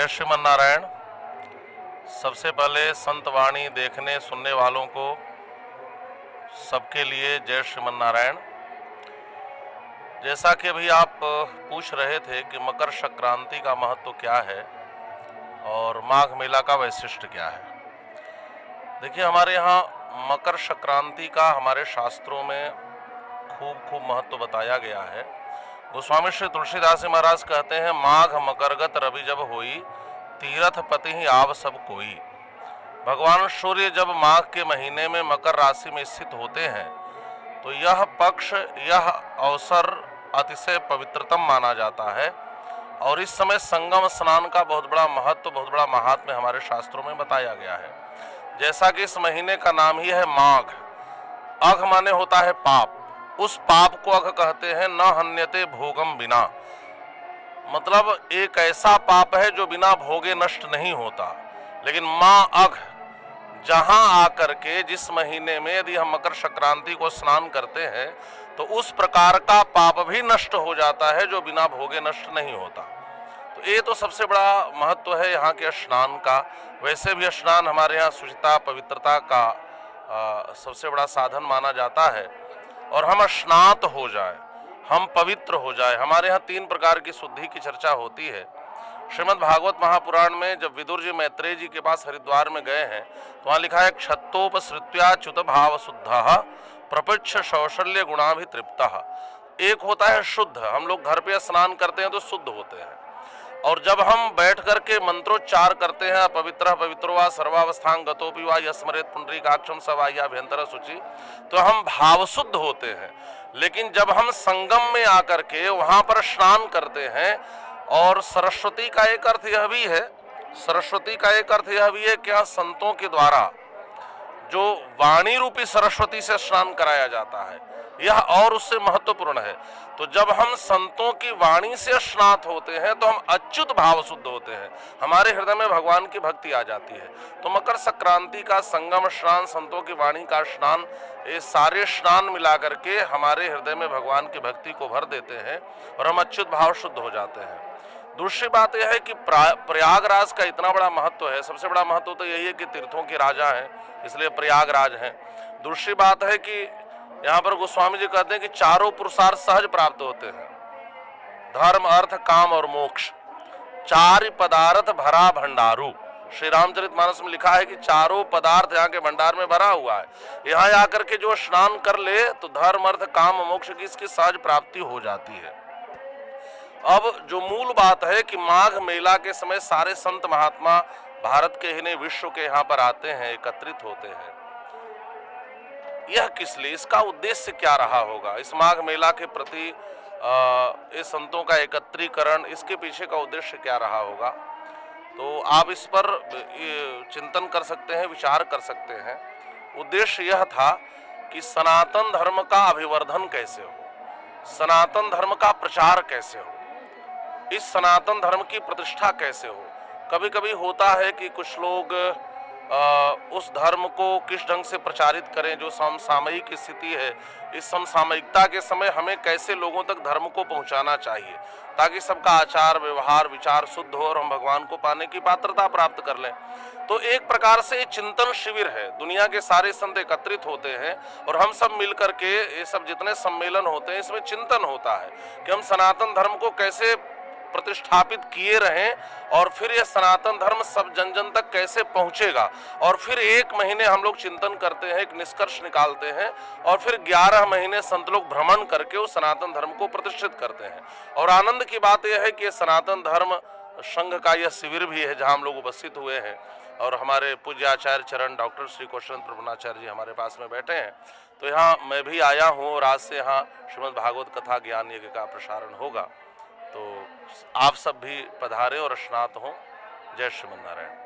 जय श्रीमन नारायण। सबसे पहले संत वाणी देखने सुनने वालों को सबके लिए जय श्रीमन नारायण। जैसा कि अभी आप पूछ रहे थे कि मकर संक्रांति का महत्व क्या है और माघ मेला का वैशिष्ट्य क्या है। देखिए, हमारे यहाँ मकर संक्रांति का हमारे शास्त्रों में खूब महत्व बताया गया है। गोस्वामी श्री तुलसीदास जी महाराज कहते हैं, माघ मकरगत रवि जब होई, तीरथ पति ही आव सब कोई। भगवान सूर्य जब माघ के महीने में मकर राशि में स्थित होते हैं तो यह पक्ष, यह अवसर अतिशय पवित्रतम माना जाता है और इस समय संगम स्नान का बहुत बड़ा महत्व, बहुत बड़ा महात्म्य हमारे शास्त्रों में बताया गया है। जैसा कि इस महीने का नाम ही है माघ। अघ माने होता है पाप, उस पाप को अघ कहते हैं। न हन्यते भोगम बिना, मतलब एक ऐसा पाप है जो बिना भोगे नष्ट नहीं होता। लेकिन माँ अघ, जहां आकर के जिस महीने में यदि हम मकर संक्रांति को स्नान करते हैं तो उस प्रकार का पाप भी नष्ट हो जाता है जो बिना भोगे नष्ट नहीं होता। तो ये तो सबसे बड़ा महत्व है यहाँ के स्नान का। वैसे भी स्नान हमारे यहाँ शुचिता पवित्रता का सबसे बड़ा साधन माना जाता है। और हम स्नात हो जाए, हम पवित्र हो जाए। हमारे यहाँ 3 प्रकार की शुद्धि की चर्चा होती है। श्रीमद् भागवत महापुराण में जब विदुर जी मैत्रेय जी के पास हरिद्वार में गए हैं तो वहाँ लिखा है, क्षत्तोपसृत्याच्युत भाव शुद्ध प्रपच्छ शौशल्य गुणाभितृप्त। एक होता है शुद्ध, हम लोग घर पे स्नान करते हैं तो शुद्ध होते हैं। और जब हम बैठ करके मंत्रोच्चार करते हैं, पवित्र पवित्रो वा सर्वावस्थां गतोपि वा यस्मरेत पुंडरीकाक्षं स वाह्याभ्यंतर शुचि, तो हम भाव शुद्ध होते हैं। लेकिन जब हम संगम में आकर के वहां पर स्नान करते हैं, और सरस्वती का एक अर्थ यह भी है, सरस्वती का एक अर्थ यह भी है कि संतों के द्वारा जो वाणी रूपी सरस्वती से स्नान कराया जाता है, यह और उससे महत्वपूर्ण है। तो जब हम संतों की वाणी से स्नात होते हैं तो हम अच्युत भाव शुद्ध होते हैं, हमारे हृदय में भगवान की भक्ति आ जाती है। तो मकर संक्रांति का संगम स्नान, संतों की वाणी का स्नान, ये सारे स्नान मिला करके हमारे हृदय में भगवान की भक्ति को भर देते हैं और हम अच्युत भाव शुद्ध हो जाते हैं। दूसरी बात यह है कि प्रयागराज का इतना बड़ा महत्व है। सबसे बड़ा महत्व तो यही है कि तीर्थों के राजा हैं, इसलिए प्रयागराज हैं। दूसरी बात है कि यहाँ पर गोस्वामी जी कहते हैं कि चारों पुरुषार्थ सहज प्राप्त होते हैं, धर्म अर्थ काम और मोक्ष। 4 पदार्थ भरा भंडारू, श्री रामचरितमानस में लिखा है कि चारों पदार्थ यहाँ के भंडार में भरा हुआ है। यहाँ आकर के जो स्नान कर ले तो धर्म अर्थ काम मोक्ष की इसकी सहज प्राप्ति हो जाती है। अब जो मूल बात है कि माघ मेला के समय सारे संत महात्मा भारत के ही नहीं विश्व के यहाँ पर आते हैं, एकत्रित होते हैं। यह किस लिए, इसका उद्देश्य क्या रहा होगा, इस माघ मेला के प्रति इस संतों का एकत्रीकरण, इसके पीछे का उद्देश्य क्या रहा होगा, तो आप इस पर चिंतन कर सकते हैं, विचार कर सकते हैं। उद्देश्य यह था कि सनातन धर्म का अभिवर्धन कैसे हो, सनातन धर्म का प्रचार कैसे हो, इस सनातन धर्म की प्रतिष्ठा कैसे हो। कभी कभी होता है कि कुछ लोग उस धर्म को किस ढंग से प्रचारित करें, जो समसामयिक स्थिति है, इस समसामयिकता के समय हमें कैसे लोगों तक धर्म को पहुंचाना चाहिए ताकि सबका आचार व्यवहार विचार शुद्ध हो और हम भगवान को पाने की पात्रता प्राप्त कर लें। तो एक प्रकार से चिंतन शिविर है, दुनिया के सारे संत एकत्रित होते हैं और हम सब मिल करके, ये सब जितने सम्मेलन होते हैं इसमें चिंतन होता है कि हम सनातन धर्म को कैसे प्रतिष्ठापित किए रहें और फिर यह सनातन धर्म सब जन जन तक कैसे पहुंचेगा। और फिर 1 महीने हम लोग चिंतन करते हैं, एक निष्कर्ष निकालते हैं और फिर 11 महीने संत लोग भ्रमण करके उस सनातन धर्म को प्रतिष्ठित करते हैं। और आनंद की बात यह है कि सनातन धर्म संघ का यह शिविर भी है जहां हम लोग उपस्थित हुए हैं और हमारे पूज्य आचार्य चरण डॉक्टर श्री कौशल प्रभुनाचार्य जी हमारे पास में बैठे हैं। तो यहाँ मैं भी आया हूँ और आज से यहाँ श्रीमद् भागवत कथा ज्ञान यज्ञ का प्रसारण होगा। तो आप सब भी पधारे और स्नात हों। जय श्रीमन नारायण।